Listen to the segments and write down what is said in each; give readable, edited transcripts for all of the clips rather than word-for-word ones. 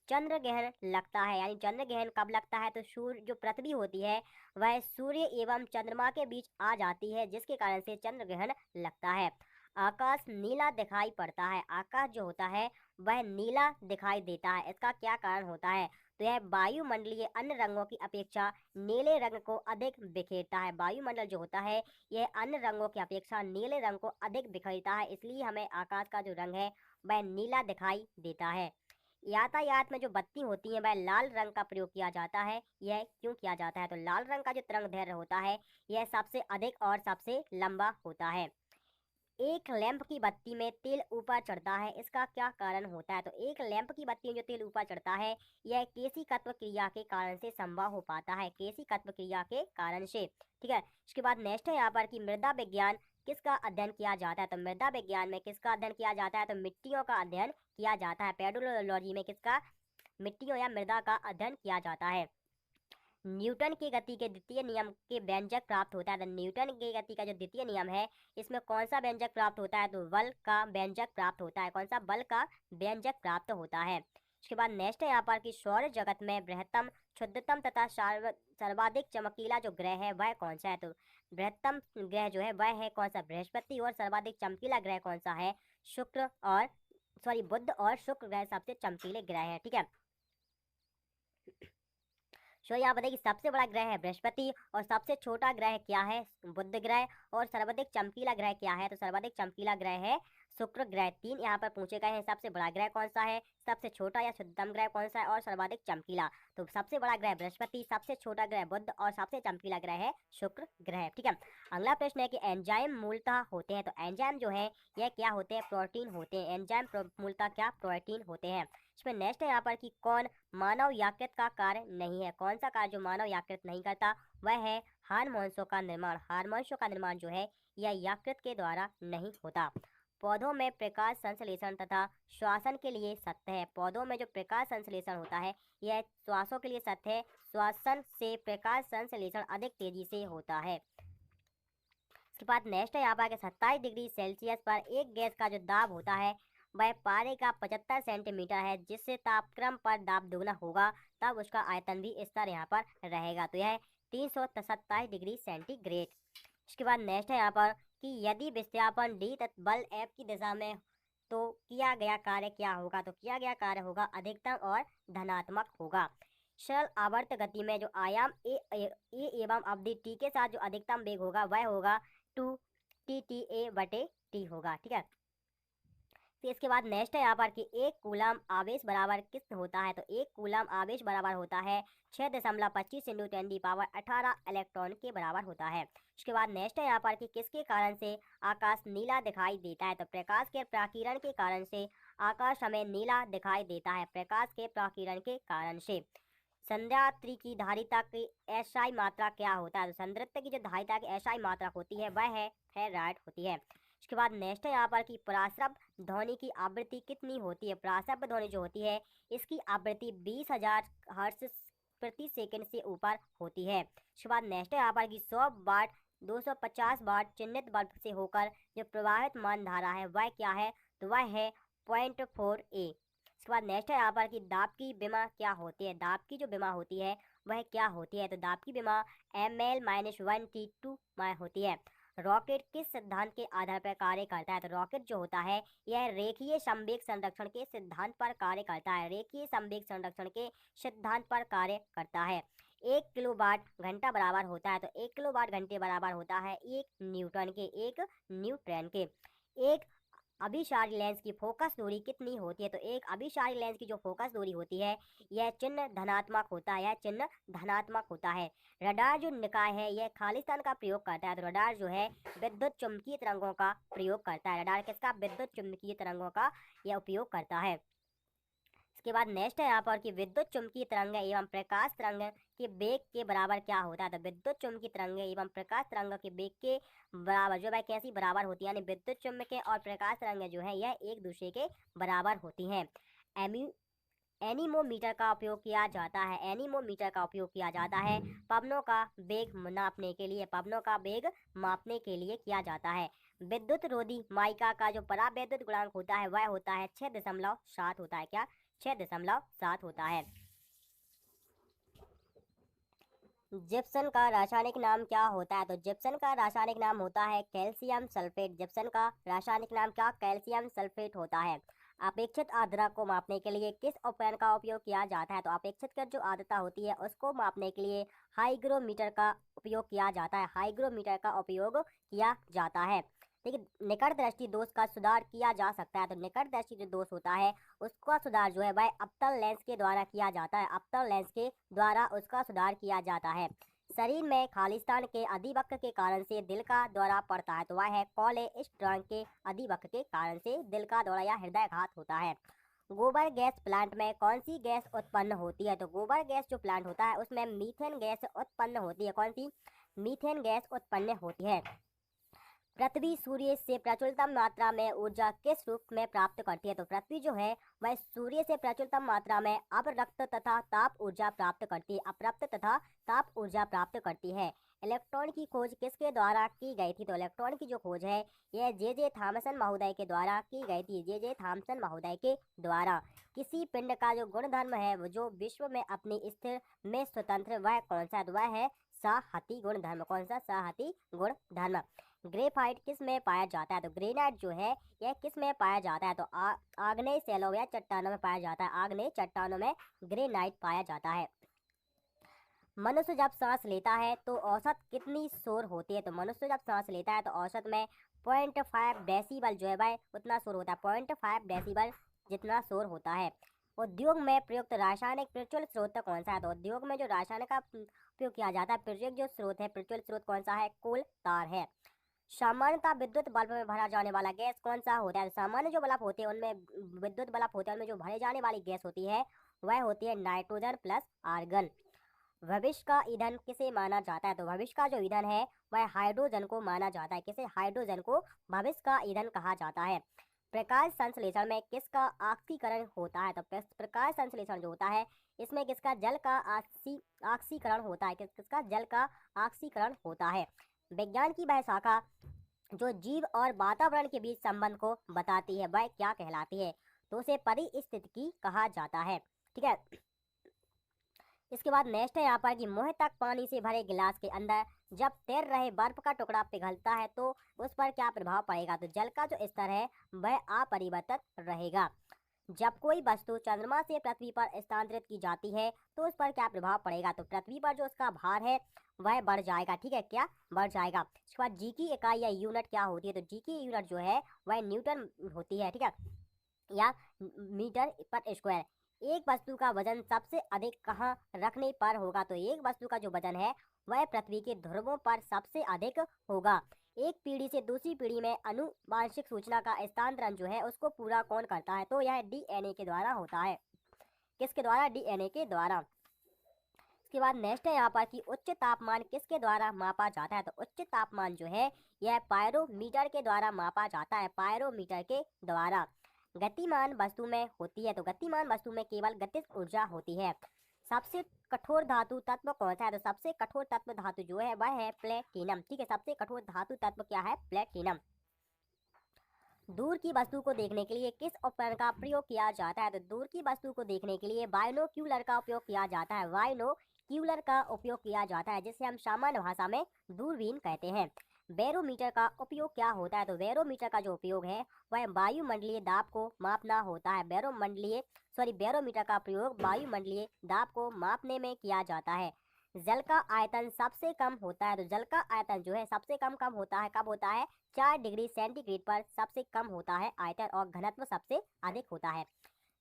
चंद्र ग्रहण लगता है। यानी चंद्र ग्रहण कब लगता है? तो सूर्य जो पृथ्वी होती है वह सूर्य एवं चंद्रमा के बीच आ जाती है, जिसके कारण से चंद्र ग्रहण लगता है। आकाश नीला दिखाई पड़ता है। आकाश जो होता है वह नीला दिखाई देता है, इसका क्या कारण होता है? तो यह वायुमंडलीय अन्य रंगों की अपेक्षा नीले रंग को अधिक बिखेरता है। वायुमंडल जो होता है यह अन्य रंगों की अपेक्षा नीले रंग को अधिक बिखेरता है, इसलिए हमें आकाश का जो रंग है वह नीला दिखाई देता है। यातायात में जो बत्ती होती है वह लाल रंग का प्रयोग किया जाता है। यह क्यों किया जाता है? तो लाल रंग का जो तरंग दैर्ध्य होता है यह सबसे अधिक और सबसे लंबा होता है। एक लैंप की बत्ती में तेल ऊपर चढ़ता है, इसका क्या कारण होता है? तो एक लैंप की बत्ती में जो तेल ऊपर चढ़ता है यह केशिकत्व क्रिया के कारण से संभव हो पाता है। केशिकत्व क्रिया के कारण से। ठीक है, इसके बाद नेक्स्ट है यहाँ पर कि मृदा विज्ञान किसका अध्ययन किया जाता है? तो मृदा विज्ञान में किसका अध्ययन किया जाता है? तो मिट्टियों का अध्ययन किया जाता है। पेडोलॉजी में किसका? मिट्टियों या मृदा का अध्ययन किया जाता है। न्यूटन की गति के द्वितीय नियम के व्यंजक प्राप्त होता है। तो न्यूटन की गति का जो द्वितीय नियम है इसमें कौन सा व्यंजक प्राप्त होता है? तो बल का व्यंजक प्राप्त होता है। कौन सा? बल का व्यंजक प्राप्त होता है। इसके बाद नेक्स्ट है यहाँ पर कि सौर जगत में बृहत्तम, क्षुद्रतम तथा सर्वाधिक चमकीला जो ग्रह है वह कौन सा है? तो बृहत्तम ग्रह जो है वह है कौन सा? बृहस्पति। और सर्वाधिक चमकीला ग्रह कौन सा है? शुक्र और बुध और शुक्र ग्रह सबसे चमकीले ग्रह है। ठीक है, सो यहाँ बताइए कि सबसे बड़ा ग्रह है बृहस्पति और सबसे छोटा ग्रह क्या है? बुध ग्रह। और सर्वाधिक चमकीला ग्रह क्या है? तो सर्वाधिक चमकीला ग्रह है शुक्र ग्रह। 3 यहाँ पर पूछे गए हैं। सबसे बड़ा ग्रह कौन सा है, सबसे छोटा या शुद्धतम ग्रह कौन सा है, और सर्वाधिक चमकीला? तो सबसे बड़ा ग्रह बृहस्पति, सबसे छोटा ग्रह बुध और सबसे चमकीला ग्रह है शुक्र ग्रह। ठीक है, अगला प्रश्न है कि एंजाइम मूलतः होते हैं। तो एंजाइम जो है यह क्या होते हैं? प्रोटीन होते हैं। एंजाइम मूलतः क्या? प्रोटीन होते हैं। इसमें नेक्स्ट है यहाँ पर कि कौन मानव यकृत का कार्य नहीं है? कौन सा कार्य जो मानव यकृत नहीं करता? वह है हार्मोन्सों का निर्माण। हार्मोन्सों का निर्माण जो है यह यकृत के द्वारा नहीं होता। पौधों में प्रकाश संश्लेषण तथा श्वासन के लिए सत्य है। पौधों में जो प्रकाश संश्लेषण होता है यह श्वासों के लिए सत्य है। श्वासन से प्रकाश संश्लेषण अधिक तेजी से होता है। इसके बाद नेक्स्ट है यहाँ पर 27 डिग्री सेल्सियस पर एक गैस का जो दाब होता है वह पारे का 75 सेंटीमीटर है। जिससे तापक्रम पर दाब दोगुना होगा तब उसका आयतन भी इस तरह यहाँ पर रहेगा। तो यह 327 डिग्री सेंटीग्रेड। इसके बाद नेक्स्ट है यहाँ पर कि यदि विस्थापन डी बल एफ की दिशा में तो किया गया कार्य क्या होगा? तो किया गया कार्य होगा अधिकतम और धनात्मक होगा। सरल आवर्त गति में जो आयाम ए एवं अवधि टी के साथ जो अधिकतम वेग होगा वह होगा 2 टी होगा। ठीक है, फिर इसके बाद नेक्स्ट है यहाँ पर कि एक कूलम आवेश बराबर किस होता है? तो एक कूलम आवेश बराबर होता है 6.25 इंटू 10⁻18 इलेक्ट्रॉन के बराबर होता है। इसके बाद नेक्स्ट है यहाँ पर कि किसके कारण से आकाश नीला दिखाई देता है? तो प्रकाश के प्रकीर्णन के कारण से आकाश हमें नीला दिखाई देता है। प्रकाश के प्रकीर्णन के कारण से। संधारित्र की धारिता की एसआई मात्रा क्या होता है? तो संधारित्र की जो धारिता की एसआई मात्रा होती है वह है फेराइट होती है। इसके बाद नेक्स्ट है यहाँ पर कि पराश्रव्य ध्वनि की आवृत्ति कितनी होती है? पराश्रव्य ध्वनि जो होती है इसकी आवृत्ति 20,000 हर्ट्ज प्रति सेकंड से ऊपर होती है। इसके बाद नेक्स्ट है यहाँ पर कि 100 वाट 250 वाट चिन्हित बल्ब से होकर जो प्रवाहित मान धारा है वह क्या है? तो वह है 0.4 A। इसके बाद नेक्स्ट है यहाँ पर कि दाब की विमा क्या होती है? दाब की जो विमा होती है वह क्या होती है? तो दाब की विमा ml-1T2 में होती है। रॉकेट किस सिद्धांत के आधार पर कार्य करता है? तो रॉकेट जो होता है यह रेखीय संवेग संरक्षण के सिद्धांत पर कार्य करता है। रेखीय संवेग संरक्षण के सिद्धांत पर कार्य करता है। 1 किलोवाट घंटा बराबर होता है। तो 1 किलोवाट घंटे बराबर होता है 1 न्यूटन के। 1 न्यूटन के। एक अभिसारी लेंस की फोकस दूरी कितनी होती है? तो एक अभिसारी लेंस की जो फोकस दूरी होती है यह चिन्ह धनात्मक होता है। यह चिन्ह धनात्मक होता है। रडार जो निकाय है यह खालिस्तान का प्रयोग करता है। तो रडार जो है विद्युत चुम्बकीय तरंगों का प्रयोग करता है। रडार किसका? विद्युत चुम्बकीय तरंगों का यह उपयोग करता है। इसके बाद नेक्स्ट है यहाँ पर कि विद्युत चुम्बकीय तरंग एवं प्रकाश तरंग के वेग के बराबर क्या होता है? तो विद्युत चुम्बकीय तरंग एवं प्रकाश तरंग के वेग के बराबर जो वह कैसी बराबर होती है? यानी विद्युत चुम्बकीय और प्रकाश तरंग जो है यह एक दूसरे के बराबर होती हैं। एनीमोमीटर का उपयोग किया जाता है। एनीमोमीटर का उपयोग किया जाता है पवनों का वेग नापने के लिए। पवनों का वेग मापने के लिए किया जाता है। विद्युत रोधी माइका का जो परावैद्युत गुणांक होता है वह होता है 6.7 होता है। क्या? 6.7 होता है। जिप्सम का रासायनिक नाम क्या होता है? तो जिप्सम का रासायनिक नाम होता है कैल्शियम सल्फेट। जिप्सम का रासायनिक नाम क्या? कैल्शियम सल्फेट होता है। अपेक्षित आर्द्रता को मापने के लिए किस उपकरण का उपयोग किया जाता है? तो अपेक्षित जो आर्द्रता होती है उसको मापने के लिए हाइग्रोमीटर का उपयोग किया जाता है। हाइग्रोमीटर का उपयोग किया जाता है। देखिए, निकट दृष्टि दोष का सुधार किया जा सकता है। तो निकट दृष्टि जो दोष होता है उसका सुधार जो है वह अवतल लेंस के द्वारा किया जाता है। अवतल लेंस के द्वारा उसका सुधार किया जाता है। शरीर में खालिस्तान के अधिवक्र के कारण से दिल का दौरा पड़ता है। तो वह है कोलेस्ट्रॉल के अधिवक्र के कारण से दिल का दौरा या हृदयघात होता है। गोबर गैस प्लांट में कौन सी गैस उत्पन्न होती है? तो गोबर गैस जो प्लांट होता है उसमें मीथेन गैस उत्पन्न होती है। कौन सी? मीथेन गैस उत्पन्न होती है। पृथ्वी सूर्य से प्रचुरतम मात्रा में ऊर्जा किस रूप में प्राप्त करती है? तो पृथ्वी जो है वह सूर्य से प्रचुरतम मात्रा में अपरक्त तथा ताप ऊर्जा प्राप्त करती है। अपरक्त तथा ताप ऊर्जा प्राप्त करती है। इलेक्ट्रॉन की खोज किसके द्वारा की गई थी? तो इलेक्ट्रॉन की जो खोज है यह जे थॉमसन महोदय के द्वारा की गई थी। जे थॉमसन महोदय के द्वारा। किसी पिंड का जो गुणधर्म है वो जो विश्व में अपनी स्थिर में स्वतंत्र, वह कौन सा? वह है साहती गुणधर्म। कौन सा? साहती गुणधर्म। ग्रेफाइट किस में पाया जाता है? तो ग्रेनाइट जो है यह किस में पाया जाता है? तो आग्नेय शैलों या चट्टानों में पाया जाता है। आग्नेय चट्टानों में ग्रेनाइट पाया जाता है। मनुष्य जब सांस लेता है तो औसत कितनी शोर होती है? तो मनुष्य जब सांस लेता है तो औसत में 0.5 डेसिबल जो है वह उतना शोर होता है। 0.5 डेसिबल जितना शोर होता है। उद्योग में प्रयुक्त रासायनिक प्रज्वल स्रोत कौन सा है? तो उद्योग में जो रासायनिक का उपयोग किया जाता है प्रयुक्त जो स्रोत है, प्रज्वल स्रोत कौन सा है? कोल तार है। सामान्यतः विद्युत बल्ब में भरा जाने वाला गैस कौन सा होता है? सामान्य जो बल्ब होते हैं उनमें, विद्युत बल्ब होते हैं उनमें जो भरे जाने वाली गैस होती है वह होती है नाइट्रोजन प्लस आर्गन। भविष्य का ईंधन किसे माना जाता है? तो भविष्य का जो ईंधन है वह हाइड्रोजन को माना जाता है। किसे? हाइड्रोजन को भविष्य का ईंधन कहा जाता है। प्रकाश संश्लेषण में किसका ऑक्सीकरण होता है? तो प्रकाश संश्लेषण जो होता है इसमें किसका? जल का ऑक्सीकरण होता है। किसका? जल का ऑक्सीकरण होता है। विज्ञान की वह शाखा जो जीव और वातावरण के बीच संबंध को बताती है वह क्या कहलाती है? तो उसे परिस्थितिकी कहा जाता है। ठीक है। इसके बाद नेक्स्ट है यहाँ पर कि मुंह तक पानी से भरे गिलास के अंदर जब तैर रहे बर्फ का टुकड़ा पिघलता है तो उस पर क्या प्रभाव पड़ेगा? तो जल का जो स्तर है वह अपरिवर्तित रहेगा। जब कोई वस्तु चंद्रमा से पृथ्वी पर स्थानांतरित की जाती है तो उस पर क्या प्रभाव पड़ेगा? तो पृथ्वी पर जो उसका भार है वह बढ़ जाएगा। ठीक है, क्या बढ़ जाएगा? इसके बाद जी की इकाई या यूनिट क्या होती है? तो जी की यूनिट जो है वह न्यूटन होती है। ठीक है, या मीटर पर स्क्वायर। एक वस्तु का वजन सबसे अधिक कहाँ रखने पर होगा? तो एक वस्तु का जो वजन है वह पृथ्वी के ध्रुवों पर सबसे अधिक होगा। एक पीढ़ी से दूसरी पीढ़ी में आनुवांशिक सूचना का स्थानांतरण जो है उसको पूरा कौन करता है? तो यह डीएनए के द्वारा होता है। किसके द्वारा? डीएनए के द्वारा। इसके बाद नेक्स्ट है यहाँ पर कि उच्च तापमान किसके द्वारा मापा जाता है? तो उच्च तापमान जो है यह पायरोमीटर के द्वारा मापा जाता है। पायरोमीटर के द्वारा। गतिमान वस्तु में होती है। तो गतिमान वस्तु में केवल गतिज ऊर्जा होती है। सबसे कठोर धातु तत्व कौन सा है? तो सबसे कठोर तत्व धातु जो है वह है प्लेटिनम। ठीक है, सबसे कठोर धातु तत्व क्या है? प्लेटिनम। दूर की वस्तु को देखने के लिए किस उपकरण का प्रयोग किया जाता है? तो दूर की वस्तु को देखने के लिए बाइनोक्यूलर का उपयोग किया जाता है। बाइनोक्यूलर का उपयोग किया जाता है जिसे हम सामान्य भाषा में दूरबीन कहते हैं। बैरोमीटर का उपयोग क्या होता है? तो बैरोमीटर का जो उपयोग है वह वायुमंडलीय दाब को मापना होता है। बैरोमीटर का प्रयोग वायुमंडलीय दाब को मापने में किया जाता है। जल का आयतन सबसे कम होता है। तो जल का आयतन जो है सबसे कम होता है कब होता है? 4 डिग्री सेंटीग्रेड पर सबसे कम होता है आयतन, और घनत्व सबसे अधिक होता है।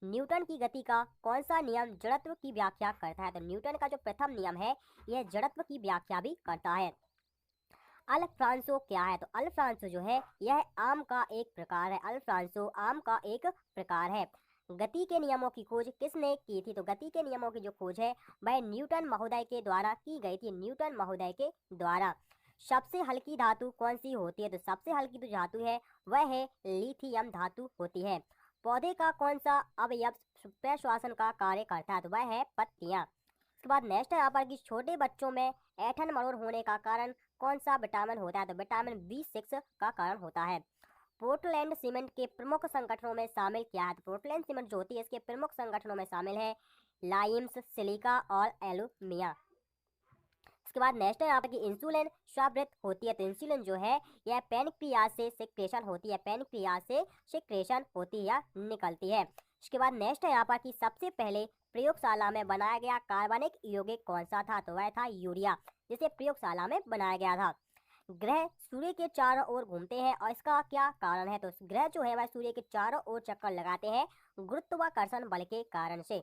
न्यूटन की गति का कौन सा नियम जड़त्व की व्याख्या करता है? तो न्यूटन का जो प्रथम नियम है यह जड़त्व की व्याख्या भी करता है। अल्फ्रांसो क्या है? तो अल्फ्रांसो जो है यह आम का एक प्रकार है। अल्फ्रांसो आम का एक प्रकार है। गति के नियमों की खोज किसने की थी? तो गति के नियमों की जो खोज है वह न्यूटन महोदय के द्वारा की गई थी। न्यूटन महोदय के द्वारा। सबसे हल्की धातु कौन सी होती है? तो सबसे हल्की जो धातु है वह है लिथियम धातु होती है। पौधे का कौन सा अवयव प्रश्वासन का कार्य करता है? तो वह है पत्तियां। इसके बाद नेक्स्ट है यहाँ पर कि छोटे बच्चों में ऐंठन मरोड़ होने का कारण कौन सा विटामिन होता है? तो विटामिन B6 का कारण होता है। पोर्टलैंड सीमेंट के प्रमुख संगठनों में शामिल क्या है? तो पोर्टलैंड सीमेंट जो होती है इसके प्रमुख संगठनों में शामिल है लाइम्स, सिलिका और एल्यूमिना। इसके बाद नेक्स्ट है यहाँ पर कि इंसुलिन स्रावित होती है। तो इंसुलिन जो है यह पैनक्रियाज से सिक्रेशन होती है, पैनक्रियाज से सिक्रेशन होती है या निकलती है। इसके बाद नेक्स्ट है यहाँ पर कि सबसे पहले प्रयोगशाला में बनाया गया कार्बनिक यौगिक कौन सा था? तो वह था यूरिया, जिसे प्रयोगशाला में बनाया गया था। ग्रह सूर्य के चारों ओर घूमते हैं और इसका क्या कारण है? तो ग्रह जो है वह सूर्य के चारों ओर चक्कर लगाते हैं गुरुत्वाकर्षण बल के कारण से।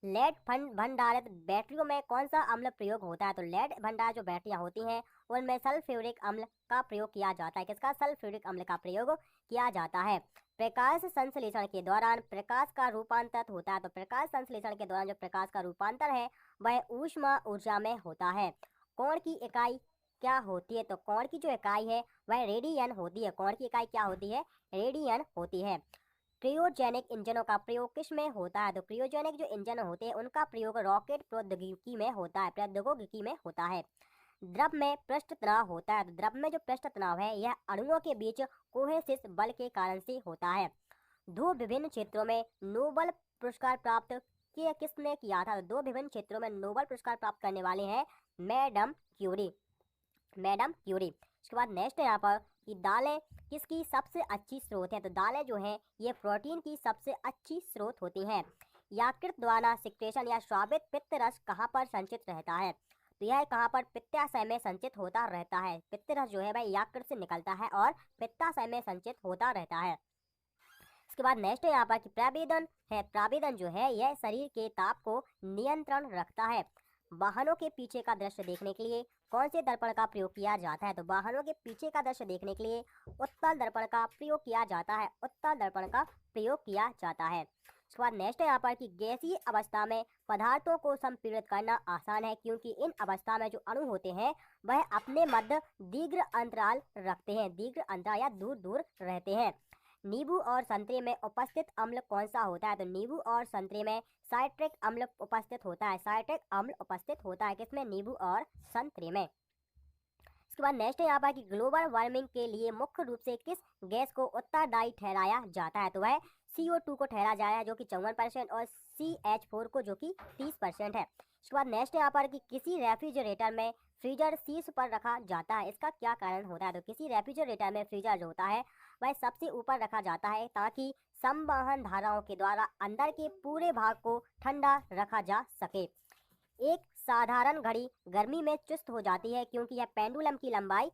लेड भंडारित बैटरियों में कौन सा अम्ल प्रयोग होता है? तो लेड भंडार जो बैटरियां होती हैं उनमें सल्फ्यूरिक अम्ल का प्रयोग किया जाता है। किसका? सल्फ्यूरिक अम्ल का प्रयोग किया जाता है। प्रकाश संश्लेषण के दौरान प्रकाश का रूपांतर होता है। तो प्रकाश संश्लेषण के दौरान जो प्रकाश का रूपांतर है वह ऊष्मा ऊर्जा में होता है। कोण की इकाई क्या होती है? तो कोण की जो इकाई है वह रेडियन होती है। कोण की इकाई क्या होती है? रेडियन होती है। क्रियोजेनिक इंजनों का प्रयोग किस में होता है? तो क्रियोजेनिक जो इंजन होते हैं उनका प्रयोग रॉकेट प्रौद्योगिकी में होता है, प्रौद्योगिकी में होता है। द्रव में पृष्ठ तनाव होता है। तो द्रव में जो पृष्ठ तनाव है यह अणुओं के बीच कोहेसिस बल के कारण से होता है। दो विभिन्न क्षेत्रों में नोबेल पुरस्कार प्राप्त किसने किया था? दो विभिन्न क्षेत्रों में नोबेल पुरस्कार प्राप्त करने वाले हैं मैडम क्यूरी, मैडम क्यूरी। इसके बाद नेक्स्ट है यहाँ पर कि दालें किसकी सबसे अच्छी स्रोत है? तो दालें जो हैं ये प्रोटीन की सबसे अच्छी स्रोत होती हैं। यकृत द्वारा सिक्रेशन या स्रावित पित्त रस कहाँ पर संचित रहता है? तो यह कहाँ पर? पित्ताशय में संचित होता रहता है। पित्त रस जो है वह यकृत से निकलता है और पित्ताशय में संचित होता रहता है। इसके बाद नेक्स्ट है यहाँ पर कि प्रावेदन है। प्रावेदन जो है यह शरीर के ताप को नियंत्रण रखता है। वाहनों के पीछे का दृश्य देखने के लिए कौन से दर्पण का प्रयोग किया जाता है? तो वाहनों के पीछे का दृश्य देखने के लिए उत्तल दर्पण का प्रयोग किया जाता है, उत्तल दर्पण का प्रयोग किया जाता है। उसके बाद नेक्स्ट है यहाँ पर कि गैसीय अवस्था में पदार्थों को संपीड़ित करना आसान है क्योंकि इन अवस्था में जो अणु होते हैं वह अपने मध्य दीर्घ अंतराल रखते हैं, दीर्घ अंतराल या दूर दूर रहते हैं। नींबू और संतरे में उपस्थित अम्ल कौन सा होता है? तो नींबू और संतरे में साइट्रिक अम्ल उपस्थित होता है, साइट्रिक अम्ल उपस्थित होता है। किसमें? नींबू और संतरे में। इसके बाद नेक्स्ट है यहाँ पर कि ग्लोबल वार्मिंग के लिए मुख्य रूप से किस गैस को उत्तरदायी ठहराया जाता है? तो वह CO2 को ठहराया जाता है जो कि 54% और CH4 को जो कि 30% है। इसके बाद नेक्स्ट यहाँ पर कि किसी रेफ्रिजरेटर में फ्रीजर शीर्ष पर रखा जाता है, इसका क्या कारण होता है? तो किसी रेफ्रिजरेटर में फ्रीजर जो होता है वह सबसे ऊपर रखा जाता है ताकि संवहन धाराओं के द्वारा अंदर के पूरे भाग को ठंडा रखा जा सके। एक साधारण घड़ी गर्मी में चुस्त हो जाती है क्योंकि यह पेंडुलम की लंबाई